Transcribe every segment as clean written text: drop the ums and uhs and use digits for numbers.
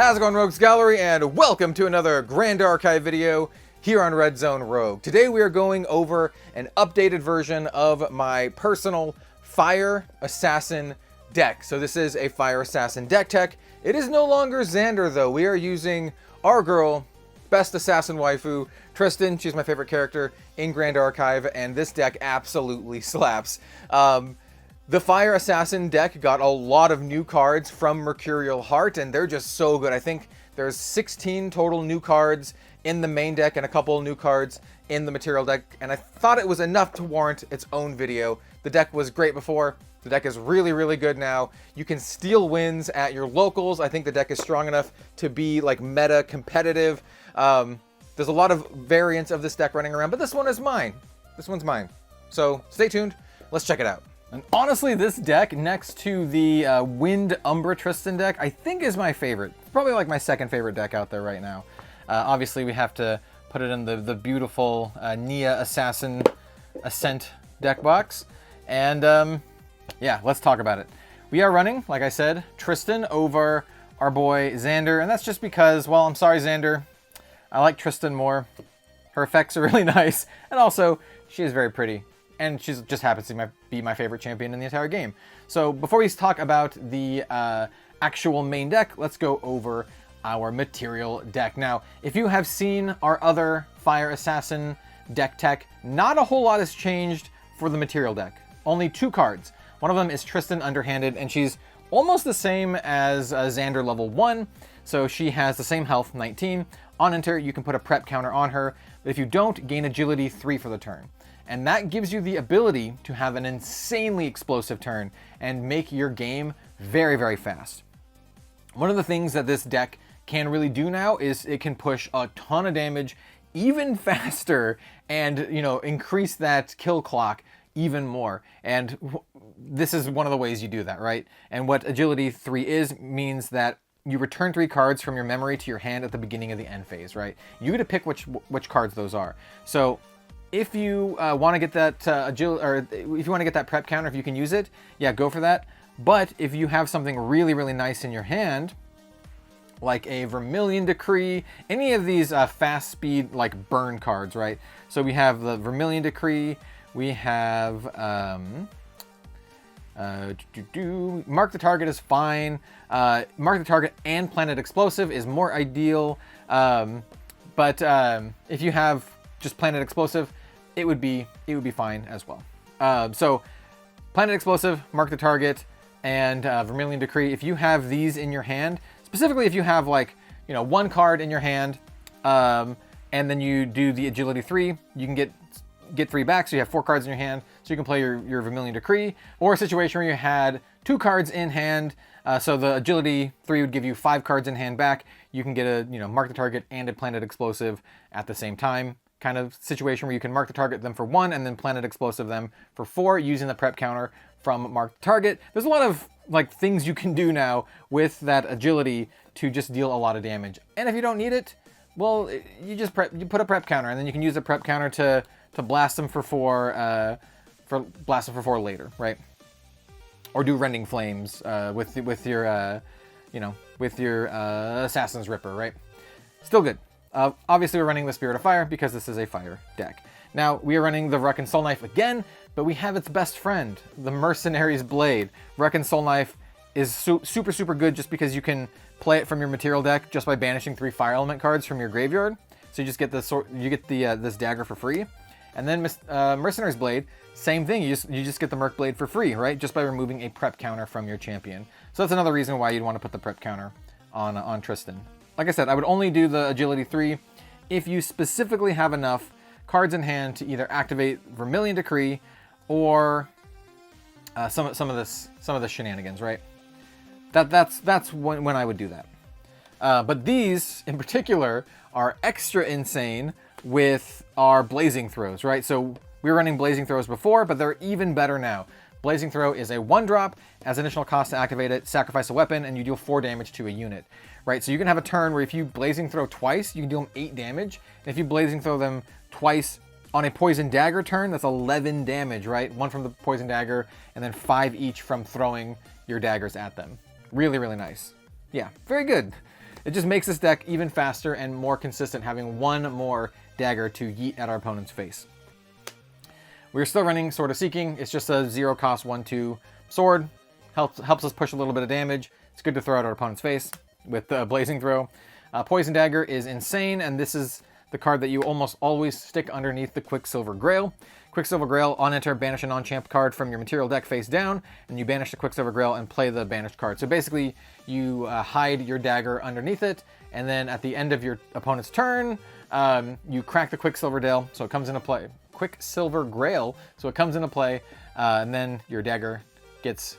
How's it going, Rogues Gallery, and welcome to another Grand Archive video here on Red Zone Rogue. Today we are going over an updated version of my personal Fire Assassin deck. So this is a Fire Assassin deck tech. It is no longer Xander though. We are using our girl, best assassin waifu, Tristan. She's my favorite character in Grand Archive, and this deck absolutely slaps. The Fire Assassin deck got a lot of new cards from Mercurial Heart, and they're just so good. I think there's 16 total new cards in the main deck and a couple new cards in the material deck, and I thought it was enough to warrant its own video. The deck was great before. The deck is really, really good now. You can steal wins at your locals. I think the deck is strong enough to be like meta competitive. There's a lot of variants of this deck running around, but this one is mine. This one's mine. So stay tuned. Let's check it out. And honestly, this deck, next to the Wind Umbra Tristan deck, I think is my favorite. It's probably like my second favorite deck out there right now. Obviously, we have to put it in the beautiful Nia Assassin Ascent deck box. And yeah, let's talk about it. We are running, like I said, Tristan over our boy Xander. And that's just because, well, I'm sorry, Xander. I like Tristan more. Her effects are really nice. And also, she is very pretty. And she just happens to be my favorite champion in the entire game. So before we talk about the actual main deck, let's go over our material deck. Now, if you have seen our other Fire Assassin deck tech, not a whole lot has changed for the material deck. Only 2 cards. One of them is Tristan Underhanded, and she's almost the same as Xander level 1. So she has the same health, 19. On enter, you can put a prep counter on her. But if you don't, gain agility 3 for the turn. And that gives you the ability to have an insanely explosive turn and make your game very, very fast. One of the things that this deck can really do now is it can push a ton of damage even faster and, you know, increase that kill clock even more. And this is one of the ways you do that, right? And what agility 3 means that you return 3 cards from your memory to your hand at the beginning of the end phase, right? You get to pick which cards those are. So if you want to get that agility, or if you want to get that prep counter, if you can use it, yeah, go for that. But if you have something really, really nice in your hand, like a Vermilion Decree, any of these fast speed like burn cards, right? So we have the Vermilion Decree, we have Mark the Target is fine. Mark the Target and Planet Explosive is more ideal. But if you have just Planet Explosive, it would be fine as well. So Planet Explosive, Mark the Target, and Vermilion Decree. If you have these in your hand, specifically if you have like, you know, 1 card in your hand, and then you do the agility 3, you can get 3 back, so you have 4 cards in your hand, so you can play your Vermilion Decree. Or a situation where you had 2 cards in hand, so the agility 3 would give you 5 cards in hand back. You can get a, you know, Mark the Target and a Planet Explosive at the same time kind of situation where you can Mark the Target them for 1 and then Planet Explosive them for 4 using the prep counter from Mark the Target. There's a lot of like things you can do now with that agility to just deal a lot of damage. And if you don't need it, well, you just put a prep counter, and then you can use the prep counter to blast them for 4 later, right? Or do Rending Flames with your you know, with your Assassin's Ripper, right? Still good. Obviously, we're running the Spirit of Fire because this is a fire deck. Now, we are running the Ruck and Soul Knife again, but we have its best friend, the Mercenary's Blade. Ruck and Soul Knife is super, super good just because you can play it from your material deck just by banishing 3 Fire Element cards from your graveyard. So you just get this dagger for free. And then Mercenary's Blade, same thing. You just get the Merc Blade for free, right? Just by removing a prep counter from your champion. So that's another reason why you'd want to put the prep counter on Tristan. Like I said, I would only do the agility 3 if you specifically have enough cards in hand to either activate Vermilion Decree or some of the shenanigans, right? That's when I would do that. But these in particular are extra insane with our Blazing Throws, right? So we were running Blazing Throws before, but they're even better now. Blazing Throw is a 1-drop, as initial cost to activate it, sacrifice a weapon, and you deal 4 damage to a unit, right? So you can have a turn where if you Blazing Throw twice, you can deal them 8 damage. And if you Blazing Throw them twice on a Poison Dagger turn, that's 11 damage, right? 1 from the Poison Dagger, and then 5 each from throwing your daggers at them. Really, really nice. Yeah, very good. it just makes this deck even faster and more consistent, having one more dagger to yeet at our opponent's face. We're still running Sword of Seeking. It's just a 0-cost 1/2 sword. Helps us push a little bit of damage. It's good to throw at our opponent's face with the Blazing Throw. Poison Dagger is insane, and this is the card that you almost always stick underneath the Quicksilver Grail. Quicksilver Grail, on enter, banish a non-champ card from your material deck face down, and you banish the Quicksilver Grail and play the banished card. So basically, you hide your dagger underneath it, and then at the end of your opponent's turn, you crack the Quicksilver Grail, so it comes into play. Quicksilver Grail, so it comes into play, and then your dagger gets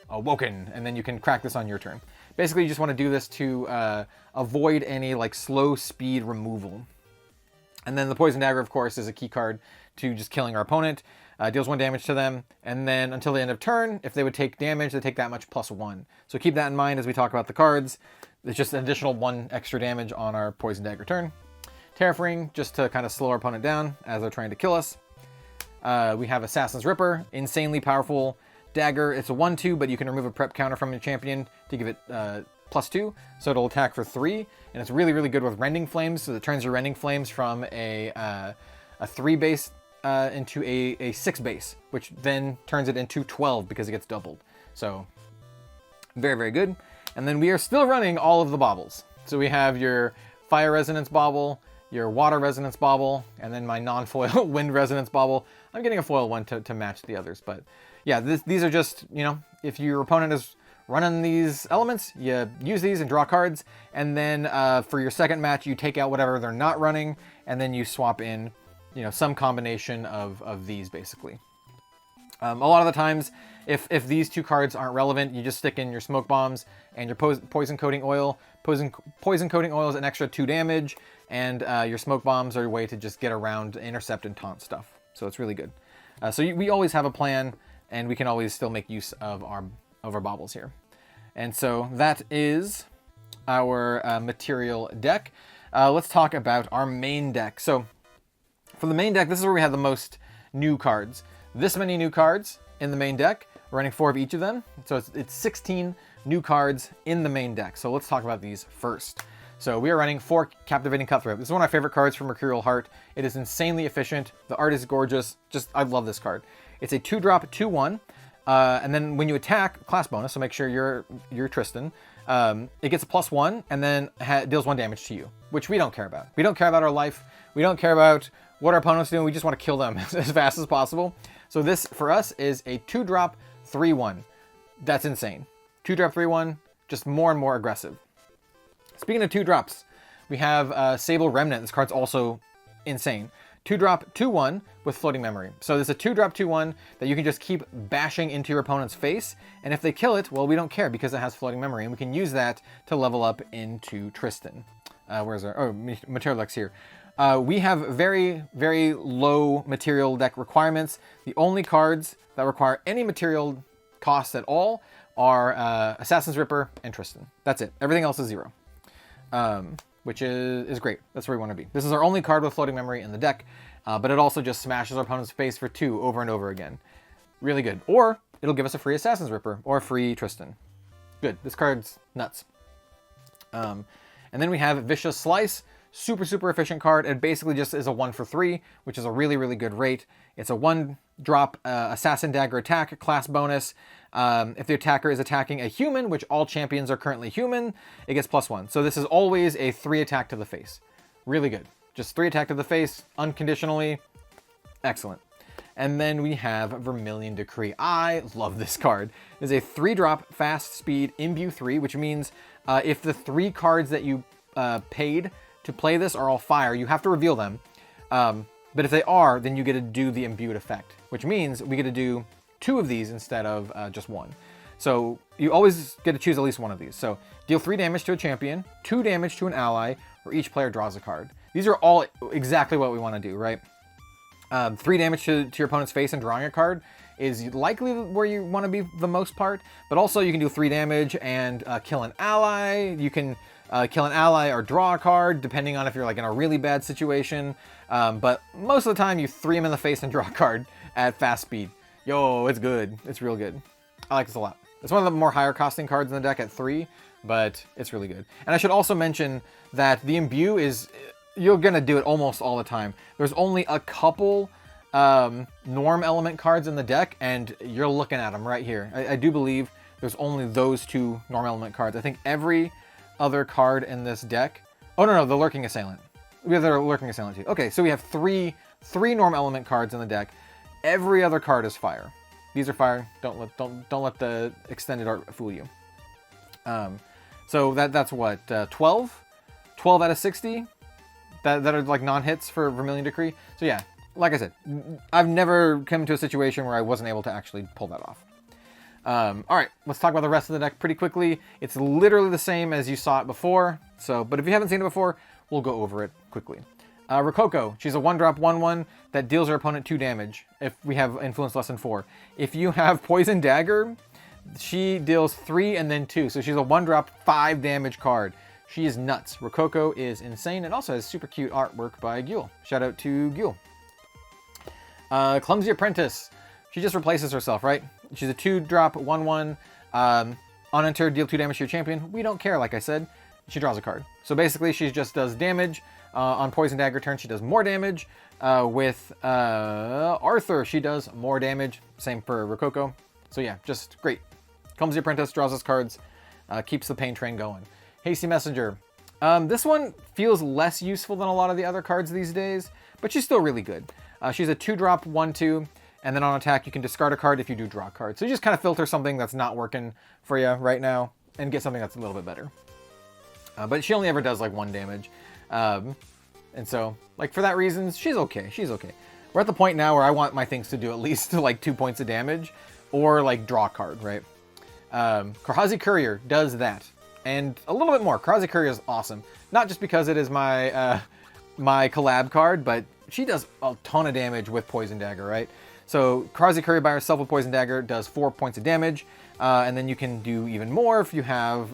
awoken, and then you can crack this on your turn. Basically, you just want to do this to avoid any like slow speed removal. And then the Poison Dagger, of course, is a key card to just killing our opponent. Deals 1 damage to them, and then until the end of turn, if they would take damage, they take that much +1. So keep that in mind as we talk about the cards. It's just an additional 1 extra damage on our Poison Dagger turn. Terrafring, just to kind of slow our opponent down as they're trying to kill us. We have Assassin's Ripper, insanely powerful dagger. It's a 1/2, but you can remove a prep counter from your champion to give it +2, so it'll attack for 3, and it's really, really good with Rending Flames, so it turns your Rending Flames from a 3 base into a 6 base, which then turns it into 12 because it gets doubled. So very, very good. And then we are still running all of the baubles. So we have your Fire Resonance Bauble, your Water Resonance Bauble, and then my non-foil Wind Resonance Bauble. I'm getting a foil one to match the others, but yeah, these are just, you know, if your opponent is running these elements, you use these and draw cards, and then for your second match, you take out whatever they're not running, and then you swap in, you know, some combination of these, basically. A lot of the times, if these 2 cards aren't relevant, you just stick in your Smoke Bombs and your Poison Coating Oil. Poison Coating Oil is an extra 2 damage, and your Smoke Bombs are a way to just get around intercept and taunt stuff. So it's really good. So we always have a plan, and we can always still make use of our baubles here. And so that is our material deck. Let's talk about our main deck. So for the main deck, this is where we have the most new cards. This many new cards in the main deck. We're running 4 of each of them. So it's 16 new cards in the main deck. So let's talk about these first. So we are running 4 Captivating Cutthroat. This is one of my favorite cards from Mercurial Heart. It is insanely efficient. The art is gorgeous. I love this card. It's a 2-drop, 2/1. And then when you attack, class bonus, so make sure you're Tristan, it gets a +1 and then deals 1 damage to you, which we don't care about. We don't care about our life. We don't care about what our opponent's doing. We just want to kill them as fast as possible. So this, for us, is a 2-drop, 3/1. That's insane. 2-drop, 3/1, just more and more aggressive. Speaking of 2-drops, we have Sable Remnant. This card's also insane. 2-drop, 2/1 with Floating Memory. So there's a 2-drop, 2/1 that you can just keep bashing into your opponent's face, and if they kill it, well, we don't care because it has Floating Memory, and we can use that to level up into Tristan. Where's our, oh, material decks here. We have very, very low material deck requirements. The only cards that require any material costs at all are Assassin's Ripper and Tristan. That's it. Everything else is 0. Which is great. That's where we want to be. This is our only card with Floating Memory in the deck, but it also just smashes our opponent's face for 2 over and over again. Really good. Or it'll give us a free Assassin's Ripper or a free Tristan. Good. This card's nuts. And then we have Vicious Slice. Super, super efficient card. It basically just is a 1 for 3, which is a really, really good rate. It's a 1-drop Assassin Dagger attack, class bonus. If the attacker is attacking a human, which all champions are currently human, it gets +1. So this is always a 3 attack to the face. Really good. Just 3 attack to the face, unconditionally. Excellent. And then we have Vermilion Decree. I love this card. It is a 3-drop fast speed imbue 3, which means if the 3 cards that you paid to play this are all fire, you have to reveal them. But if they are, then you get to do the imbued effect, which means we get to do 2 of these instead of just 1. So you always get to choose at least 1 of these. So deal 3 damage to a champion, 2 damage to an ally, or each player draws a card. These are all exactly what we want to do, right? 3 damage to your opponent's face and drawing a card is likely where you want to be the most part, but also you can do 3 damage and kill an ally. You can kill an ally or draw a card, depending on if you're like in a really bad situation. But most of the time, you 3 them in the face and draw a card at fast speed. Yo, it's good. It's real good. I like this a lot. It's one of the more higher costing cards in the deck at 3, but it's really good. And I should also mention that the imbue is, you're gonna do it almost all the time. There's only a couple norm element cards in the deck, and you're looking at them right here. I do believe there's only those 2 norm element cards. I think every other card in this deck, oh no, the Lurking Assailant. We have the Lurking Assailant too. Okay, so we have three norm element cards in the deck. Every other card is fire. These are fire. Don't let the extended art fool you. So that's what, 12 out of 60 that are like non-hits for Vermilion Decree. So yeah, like I said, I've never come to a situation where I wasn't able to actually pull that off. All right, let's talk about the rest of the deck pretty quickly. It's literally the same as you saw it before. So, but if you haven't seen it before, we'll go over it quickly. Rococo, she's a 1-drop 1/1 that deals her opponent 2 damage if we have influence less than 4. If you have Poison Dagger, she deals 3 and then 2. So she's a 1-drop 5 damage card. She is nuts. Rococo is insane and also has super cute artwork by Gule. Shout out to Gule. Clumsy Apprentice. She just replaces herself, right? She's a 2-drop 1/1. On enter, deal 2 damage to your champion. We don't care, like I said. She draws a card. So basically, she just does damage. On Poison Dagger turn, she does more damage. With Arthur, she does more damage. Same for Rococo. So yeah, just great. Clumsy Apprentice draws us cards. Keeps the pain train going. Hasty Messenger. This one feels less useful than a lot of the other cards these days, but she's still really good. She's a 2-drop 1/2, and then on attack you can discard a card if you do draw a card. So you just kind of filter something that's not working for you right now and get something that's a little bit better. But she only ever does like 1 damage. And so, like, for that reason, she's okay. She's okay. We're at the point now where I want my things to do at least like 2 points of damage or like draw a card, right? Korhazi Courier does that. And a little bit more. Korhazi Courier is awesome. Not just because it is my my collab card, but she does a ton of damage with Poison Dagger, right? So Korhazi Courier by herself with Poison Dagger does 4 points of damage. And then you can do even more if you have,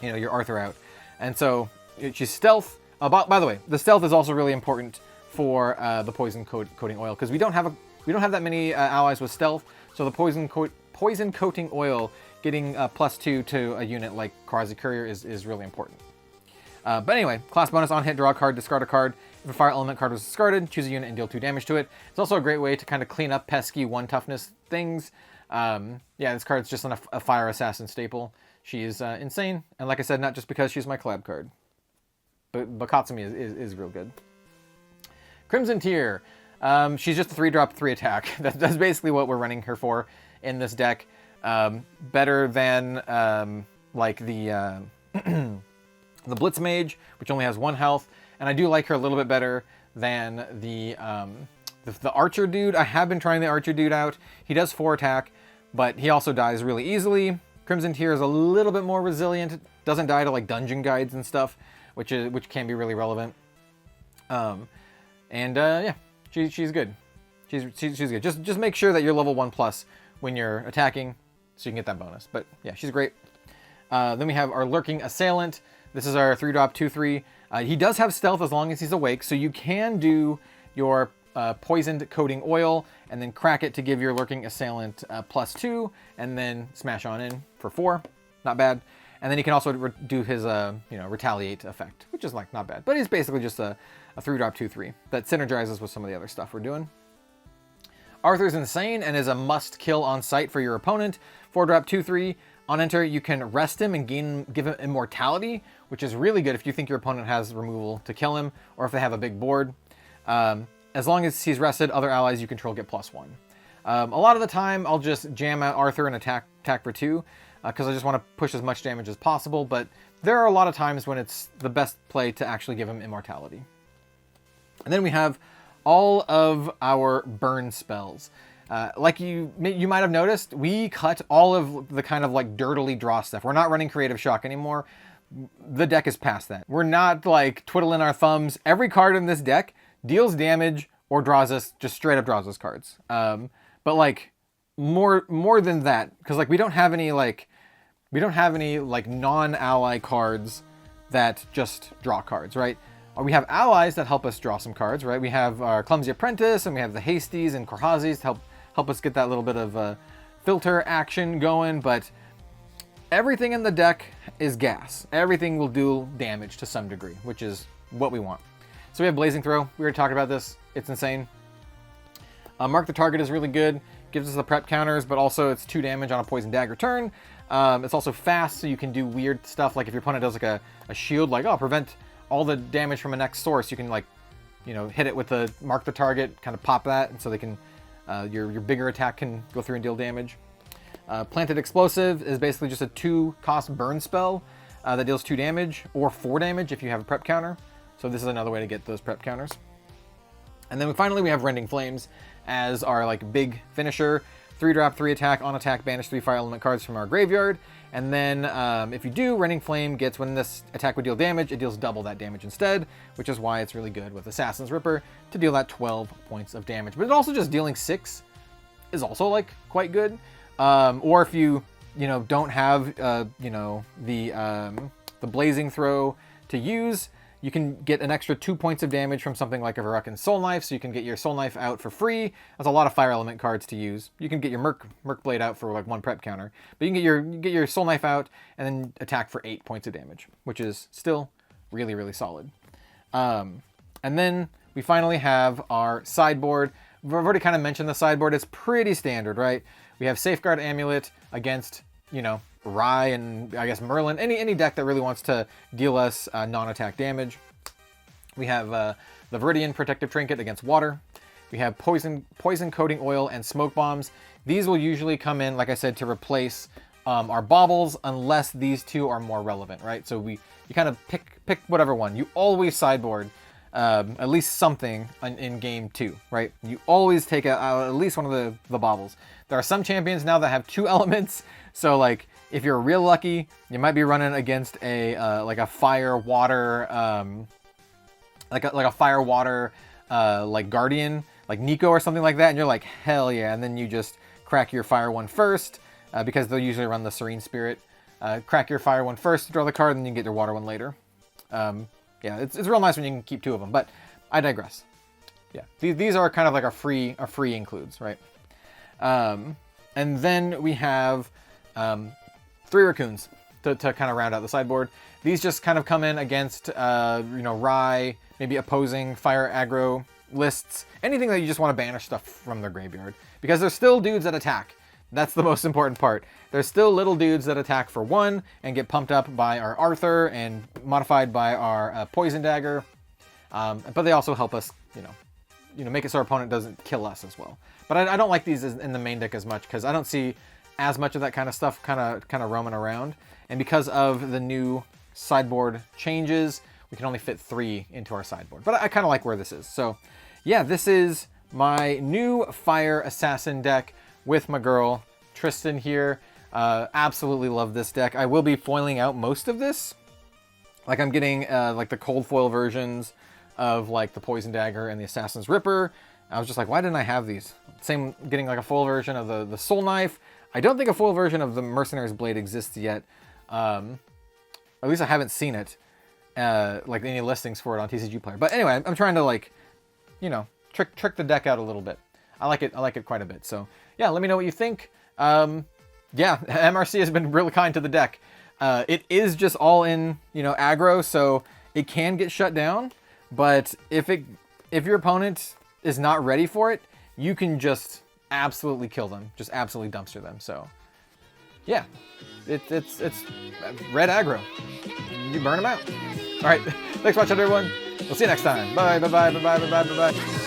you know, your Arthur out. And so she's stealth. By the way, the stealth is also really important for the poison coating oil, because we don't have that many allies with stealth. So the poison coating oil getting +2 to a unit like Korhazi Courier is really important. But anyway, class bonus on hit, draw a card, discard a card. If a fire element card was discarded, choose a unit and deal 2 damage to it. It's also a great way to kind of clean up pesky 1 toughness things. Yeah, this card's just a fire assassin staple. She is insane, and like I said, not just because she's my collab card. But Katsumi is real good. Crimson Tear. She's just a 3-drop 3 attack. That's basically what we're running her for in this deck. Better than like the the Blitz Mage, which only has 1 health, and I do like her a little bit better than the Archer dude. I have been trying the Archer dude out. He does 4 attack, but he also dies really easily. Crimson Tear is a little bit more resilient. Doesn't die to like dungeon guides and stuff, which can be really relevant. Yeah, she's good. She's good. Just make sure that you're level 1+ when you're attacking, so you can get that bonus. But yeah, she's great. Then we have our Lurking Assailant. This is our 3-drop 2/3. He does have stealth as long as he's awake, so you can do your poisoned coating oil and then crack it to give your Lurking Assailant +2, and then smash on in for 4. Not bad. And then he can also do his retaliate effect, which is like not bad. But he's basically just a 3-drop 2/3 that synergizes with some of the other stuff we're doing. Arthur's insane and is a must kill on sight for your opponent. 4-drop 2/3. On enter, you can rest him and give him immortality, which is really good if you think your opponent has removal to kill him, or if they have a big board. As long as he's rested, other allies you control get +1. A lot of the time, I'll just jam out Arthur and attack for 2, because I just want to push as much damage as possible, but there are a lot of times when it's the best play to actually give him immortality. And then we have all of our burn spells. Like you might have noticed, we cut all of the kind of like dirtily draw stuff. We're not running Creative Shock anymore. The deck is past that. We're not like twiddling our thumbs. Every card in this deck deals damage or just straight up draws us cards. But like more than that, because like we don't have any non-ally cards that just draw cards, right? We have allies that help us draw some cards, right? We have our Clumsy Apprentice, and we have the Hasties and Korhazis to help us get that little bit of filter action going. But everything in the deck is gas. Everything will do damage to some degree, which is what we want. So we have Blazing Throw. We already talked about this. It's insane. Mark the Target is really good. Gives us the prep counters, but also it's 2 damage on a Poison Dagger turn. It's also fast, so you can do weird stuff. Like if your opponent does like a shield, like, oh, prevent all the damage from a next source, you can, like, you know, hit it with the Mark the Target, kind of pop that, and so they can, your bigger attack can go through and deal damage. Planted Explosive is basically just a 2-cost burn spell that deals 2 damage, or 4 damage if you have a prep counter. So this is another way to get those prep counters. And then finally we have Rending Flames as our, like, big finisher. 3-drop, 3 attack, on attack, banish 3 fire element cards from our graveyard. And then if you do, Rending Flame gets, when this attack would deal damage, it deals double that damage instead, which is why it's really good with Assassin's Ripper to deal that 12 points of damage. But it also just dealing 6 is also, like, quite good. Or if you don't have, the Blazing Throw to use, you can get an extra 2 points of damage from something like a Verruckin Soul Knife, so you can get your Soul Knife out for free. That's a lot of fire element cards to use. You can get your Merc Blade out for, like, 1 prep counter, but you can get your Soul Knife out and then attack for 8 points of damage, which is still really, really solid. And then we finally have our sideboard. I've already kind of mentioned the sideboard. It's pretty standard, right? We have Safeguard Amulet against, Rye and, I guess, Merlin. Any deck that really wants to deal us non-attack damage. We have the Viridian Protective Trinket against water. We have Poison Coating Oil and Smoke Bombs. These will usually come in, like I said, to replace our baubles, unless these two are more relevant, right? So you kind of pick whatever one. You always sideboard at least something in game 2, right? You always take out at least one of the baubles. There are some champions now that have 2 elements, so, like, if you're real lucky, you might be running against a like a fire water like a fire water like guardian, like Nico or something like that, and you're like, hell yeah, and then you just crack your fire one first, because they'll usually run the Serene Spirit. Crack your fire one first to draw the card, and then you can get your water one later. Yeah, it's real nice when you can keep 2 of them, but I digress. Yeah, these are kind of like a free includes, right? And then we have 3 Raccoons to kind of round out the sideboard. These just kind of come in against, Rye, maybe opposing fire aggro lists, anything that you just want to banish stuff from their graveyard, because there's still dudes that attack. That's the most important part. There's still little dudes that attack for 1 and get pumped up by our Arthur and modified by our Poison Dagger, but they also help us, make it so our opponent doesn't kill us as well. But I don't like these in the main deck as much, because I don't see as much of that kind of stuff kind of roaming around. And because of the new sideboard changes, we can only fit 3 into our sideboard. But I kind of like where this is. So yeah, this is my new Fire Assassin deck with my girl Tristan here. Absolutely love this deck. I will be foiling out most of this. Like, I'm getting like the cold foil versions of, like, the Poison Dagger and the Assassin's Ripper. I was just like, why didn't I have these? Same, getting like a full version of the Soul Knife. I don't think a full version of the Mercenary's Blade exists yet. At least I haven't seen it, like any listings for it on TCG Player. But anyway, I'm trying to, like, trick the deck out a little bit. I like it quite a bit. So yeah, let me know what you think. Yeah, MRC has been really kind to the deck. It is just all in, aggro, so it can get shut down. But if your opponent is not ready for it, you can just absolutely kill them, just absolutely dumpster them. So yeah, it's red aggro. You burn them out. All right, thanks for watching, everyone. We'll see you next time. Bye.